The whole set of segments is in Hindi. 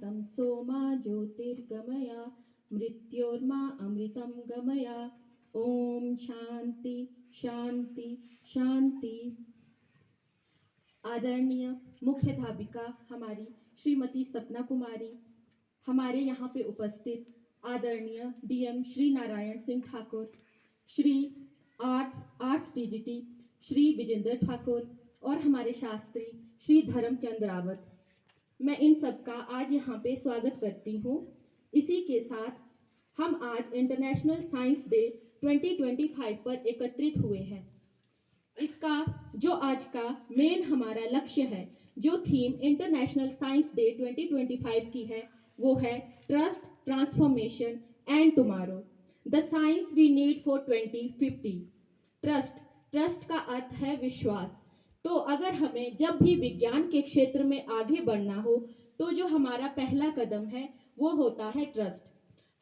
तमसो मा ज्योतिर्गमय मृत्योर्मा अमृतं गमय। ओम शांति शांति शांति। आदरणीय मुख्याध्यापिका हमारी श्रीमती सपना कुमारी, हमारे यहाँ पे उपस्थित आदरणीय DM Shri Narayan Singh Thakur, Shri arts DGT Shri Vijendra Thakur और हमारे शास्त्री श्री धर्मचंद रावत, मैं इन सबका आज यहाँ पे स्वागत करती हूँ। इसी के साथ हम आज इंटरनेशनल साइंस डे 2025 पर एकत्रित हुए हैं। इसका जो आज का मेन हमारा लक्ष्य है, जो थीम इंटरनेशनल साइंस डे 2025 की है, वो है trust, transformation and tomorrow, the science we need for 2050। Trust का अर्थ है विश्वास। तो अगर हमें जब भी विज्ञान के क्षेत्र में आगे बढ़ना हो तो जो हमारा पहला कदम है वो होता है ट्रस्ट।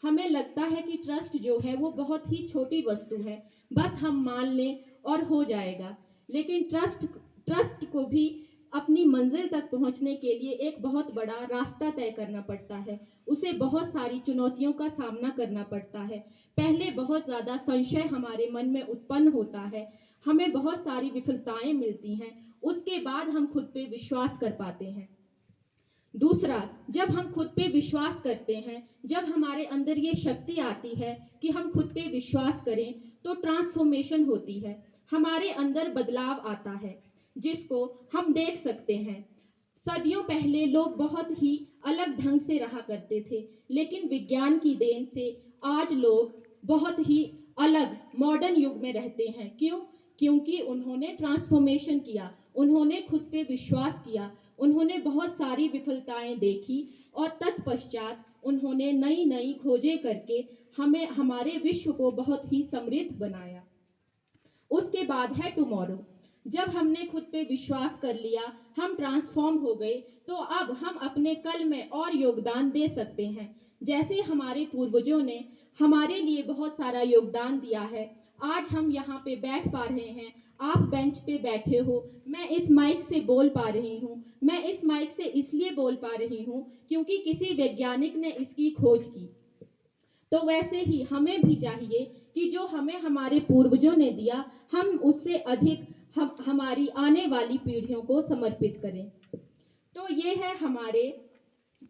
हमें लगता है कि ट्रस्ट जो है वो बहुत ही छोटी वस्तु है, बस हम मान लें और हो जाएगा, लेकिन ट्रस्ट को भी अपनी मंजिल तक पहुंचने के लिए एक बहुत बड़ा रास्ता तय करना पड़ता है। उसे बहुत सारी चुनौतियों का सामना करना पड़ता है। पहले बहुत ज़्यादा संशय हमारे मन में उत्पन्न होता है, हमें बहुत सारी विफलताएं मिलती हैं, उसके बाद हम खुद पे विश्वास कर पाते हैं। दूसरा, जब हम खुद पे विश्वास करते हैं, जब हमारे अंदर ये शक्ति आती है कि हम खुद पे विश्वास करें, तो ट्रांसफॉर्मेशन होती है, हमारे अंदर बदलाव आता है जिसको हम देख सकते हैं। सदियों पहले लोग बहुत ही अलग ढंग से रहा करते थे, लेकिन विज्ञान की देन से आज लोग बहुत ही अलग मॉडर्न युग में रहते हैं। क्यों? क्योंकि उन्होंने ट्रांसफॉर्मेशन किया, उन्होंने खुद पे विश्वास किया, उन्होंने बहुत सारी विफलताएं देखी और तत्पश्चात उन्होंने नई नई खोजें करके हमारे विश्व को बहुत ही समृद्ध बनाया। उसके बाद है टुमारो। जब हमने खुद पे विश्वास कर लिया, हम ट्रांसफॉर्म हो गए, तो अब हम अपने कल में और योगदान दे सकते हैं। जैसे हमारे पूर्वजों ने हमारे लिए बहुत सारा योगदान दिया है, आज हम यहाँ पे बैठ पा रहे हैं, आप बेंच पे बैठे हो, मैं इस माइक से बोल पा रही हूँ। मैं इस माइक से इसलिए बोल पा रही हूँ क्योंकि किसी वैज्ञानिक ने इसकी खोज की। तो वैसे ही हमें भी चाहिए कि जो हमें हमारे पूर्वजों ने दिया, हम उससे अधिक हमारी आने वाली पीढ़ियों को समर्पित करें। तो ये है हमारे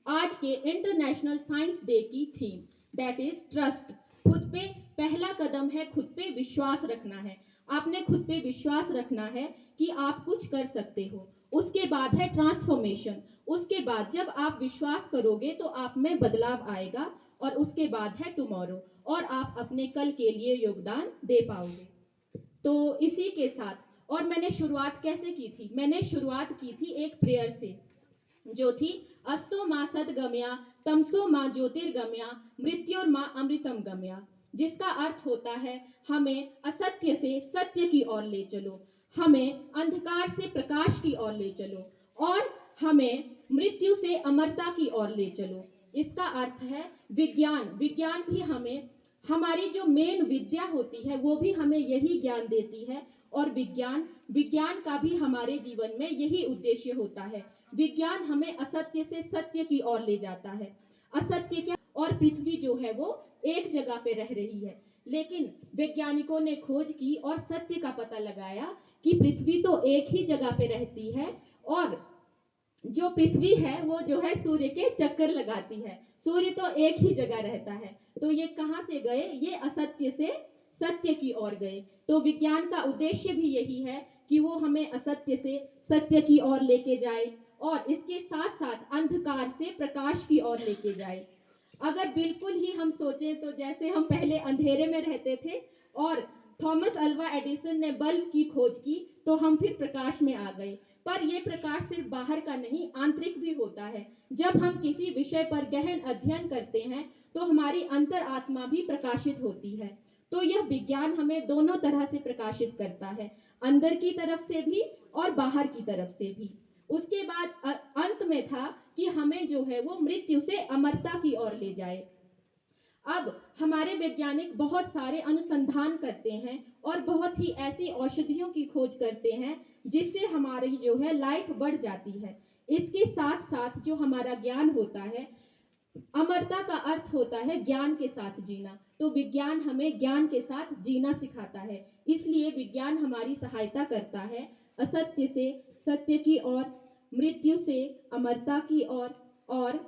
आज के इंटरनेशनल साइंस डे की थीम, दैट इज ट्रस्ट। खुद पे पहला कदम है खुद पे विश्वास रखना है। आपने खुद पे विश्वास रखना है कि आप कुछ कर सकते हो। उसके बाद है ट्रांसफॉर्मेशन। उसके बाद जब आप विश्वास करोगे तो आप में बदलाव आएगा, और उसके बाद है टुमारो, और आप अपने कल के लिए योगदान दे पाओगे। तो इसी के साथ, और मैंने शुरुआत कैसे की थी? मैंने शुरुआत की थी एक प्रेयर से, जो थी अस्तो मा सद्गमया तमसो मा ज्योतिर्गमया मृत्योर्मा अमृतम गमया, जिसका अर्थ होता है हमें असत्य से सत्य की ओर ले चलो, हमें अंधकार से प्रकाश की ओर ले चलो, और हमें मृत्यु से अमरता की ओर ले चलो। इसका अर्थ है विज्ञान भी हमें, हमारी जो मेन विद्या होती है वो भी हमें यही ज्ञान देती है, और विज्ञान का भी हमारे जीवन में यही उद्देश्य होता है। विज्ञान हमें असत्य से सत्य की ओर ले जाता है। असत्य क्या? और पृथ्वी जो है वो एक जगह पे रह रही है, लेकिन वैज्ञानिकों ने खोज की और सत्य का पता लगाया कि पृथ्वी तो एक ही जगह पे रहती है, और जो पृथ्वी है वो जो है सूर्य के चक्कर लगाती है, सूर्य तो एक ही जगह रहता है। तो ये कहाँ से गए? ये असत्य से सत्य की ओर गए। तो विज्ञान का उद्देश्य भी यही है कि वो हमें असत्य से सत्य की ओर लेके जाए, और इसके साथ साथ अंधकार से प्रकाश की ओर लेके जाए। अगर बिल्कुल ही हम सोचें तो जैसे हम पहले अंधेरे में रहते थे और थॉमस अल्वा एडिसन ने बल्ब की खोज की, तो हम फिर प्रकाश में आ गए। पर यह प्रकाश सिर्फ बाहर का नहीं, आंतरिक भी होता है। जब हम किसी विषय पर गहन अध्ययन करते हैं तो हमारी अंतर आत्मा भी प्रकाशित होती है। तो यह विज्ञान हमें दोनों तरह से प्रकाशित करता है, अंदर की तरफ से भी और बाहर की तरफ से भी। उसके बाद अंत में था कि हमें जो है वो मृत्यु से अमरता की ओर ले जाए। अब हमारे वैज्ञानिक बहुत सारे अनुसंधान करते हैं और बहुत ही ऐसी औषधियों की खोज करते हैं जिससे हमारी जो है लाइफ बढ़ जाती है। इसके साथ साथ जो हमारा ज्ञान होता है, अमरता का अर्थ होता है ज्ञान के साथ जीना। तो विज्ञान हमें ज्ञान के साथ जीना सिखाता है, इसलिए विज्ञान हमारी सहायता करता है असत्य से सत्य की ओर, मृत्यु से अमरता की ओर और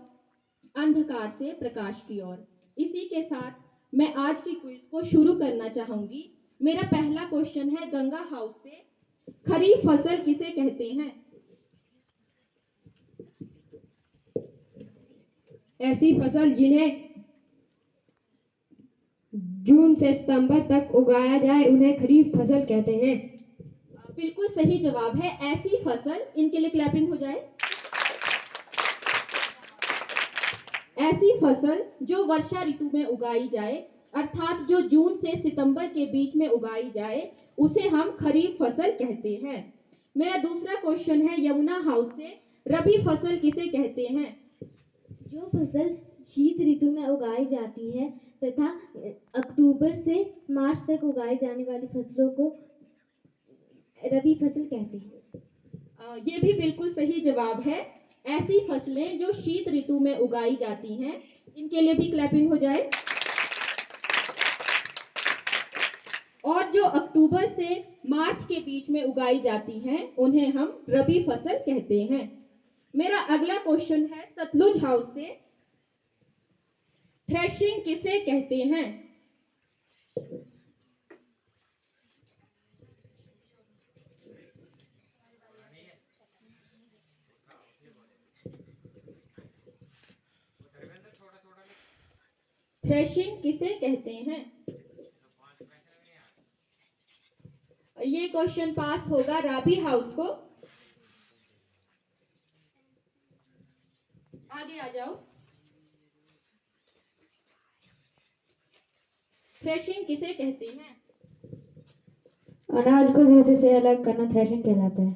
अंधकार से प्रकाश की ओर। इसी के साथ मैं आज की क्विज को शुरू करना चाहूंगी। मेरा पहला क्वेश्चन है गंगा हाउस से, खरीफ फसल किसे कहते हैं? ऐसी फसल जिन्हें जून से सितंबर तक उगाया जाए उन्हें खरीफ फसल कहते हैं। बिल्कुल सही जवाब है, ऐसी फसल। इनके लिए क्लैपिंग हो जाए। ऐसी फसल जो वर्षा ऋतु में उगाई जाए, अर्थात जो जून से सितंबर के बीच में उगाई जाए, उसे हम खरीफ फसल कहते हैं। मेरा दूसरा क्वेश्चन है यमुना हाउस से, रबी फसल किसे कहते हैं? जो फसल शीत ऋतु में उगाई जाती है तथा अक्टूबर से मार्च तक उगाई जाने वाली फसलों को रबी फसल कहते हैं। ये भी बिल्कुल सही जवाब है, ऐसी फसलें जो शीत ऋतु में उगाई जाती हैं। इनके लिए भी क्लैपिंग हो जाए। और जो अक्टूबर से मार्च के बीच में उगाई जाती हैं उन्हें हम रबी फसल कहते हैं। मेरा अगला क्वेश्चन है सतलुज हाउस से, थ्रेशिंग किसे कहते हैं? थ्रेशिंग किसे कहते हैं? ये क्वेश्चन पास होगा राबी हाउस को। आगे आ जाओ। थ्रेशिंग किसे कहते हैं? अनाज को भूसे से अलग करना थ्रेशिंग कहलाता है।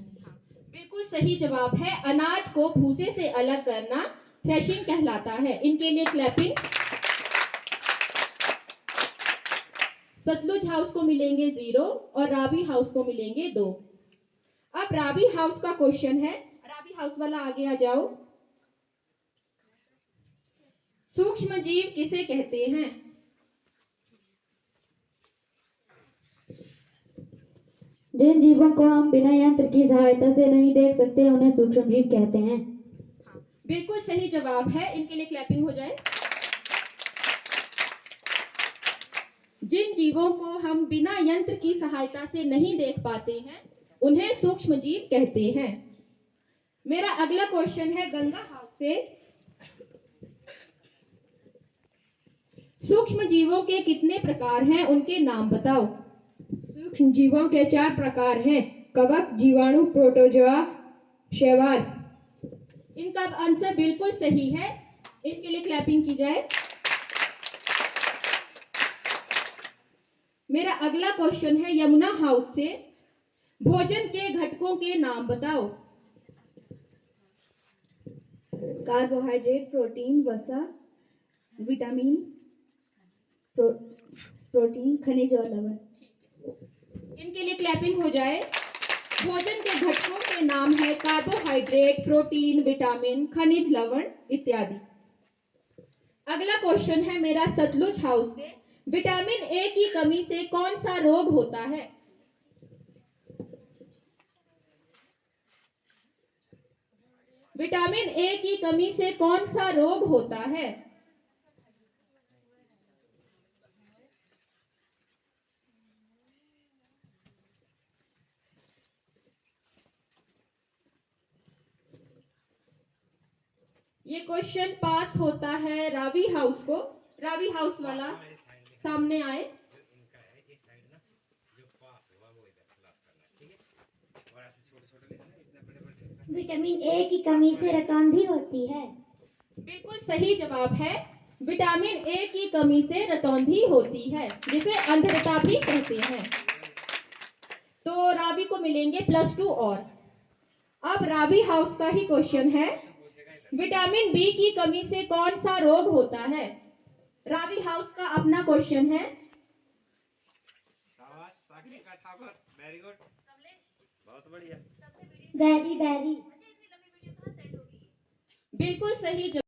बिल्कुल सही जवाब है, अनाज को भूसे से अलग करना थ्रेशिंग कहलाता है। इनके लिए क्लैपिंग। सतलुज हाउस को मिलेंगे 0 और राबी हाउस को मिलेंगे 2। अब राबी हाउस का क्वेश्चन है, राबी हाउस वाला आगे आ जाओ। सूक्ष्म जीव किसे कहते हैं? जिन जीवों को हम बिना यंत्र की सहायता से नहीं देख सकते उन्हें सूक्ष्म जीव कहते हैं। बिल्कुल सही जवाब है, इनके लिए क्लैपिंग हो जाए। जिन जीवों को हम बिना यंत्र की सहायता से नहीं देख पाते हैं उन्हें सूक्ष्म जीव कहते हैं। मेरा अगला क्वेश्चन है गंगा हाउस से, सूक्ष्म जीवों के कितने प्रकार हैं, उनके नाम बताओ। सूक्ष्म जीवों के 4 प्रकार हैं, कवक, जीवाणु, प्रोटोजोआ, शैवाल। इनका आंसर बिल्कुल सही है, इनके लिए क्लैपिंग की जाए। मेरा अगला क्वेश्चन है यमुना हाउस से, भोजन के घटकों के नाम बताओ। कार्बोहाइड्रेट, प्रोटीन, वसा, विटामिन, प्रोटीन, खनिज और लवण। इनके लिए क्लैपिंग हो जाए। भोजन के घटकों के नाम है कार्बोहाइड्रेट, प्रोटीन, विटामिन, खनिज, लवण इत्यादि। अगला क्वेश्चन है मेरा सतलुज हाउस से, विटामिन ए की कमी से कौन सा रोग होता है? विटामिन ए की कमी से कौन सा रोग होता है? ये क्वेश्चन पास होता है रावी हाउस को। रावी हाउस वाला सामने आए। विटामिन ए की कमी से रतौंधी होती है। बिल्कुल सही जवाब है, विटामिन ए की कमी से रतौंधी होती है, जिसे अंधता भी कहते हैं। तो रावी को मिलेंगे +2 और। अब रावी हाउस का ही क्वेश्चन है, विटामिन बी की कमी से कौन सा रोग होता है? रावी हाउस का अपना क्वेश्चन है। वेरी गुड, बहुत बढ़िया। बैरी बैरी। बिल्कुल सही जवाब।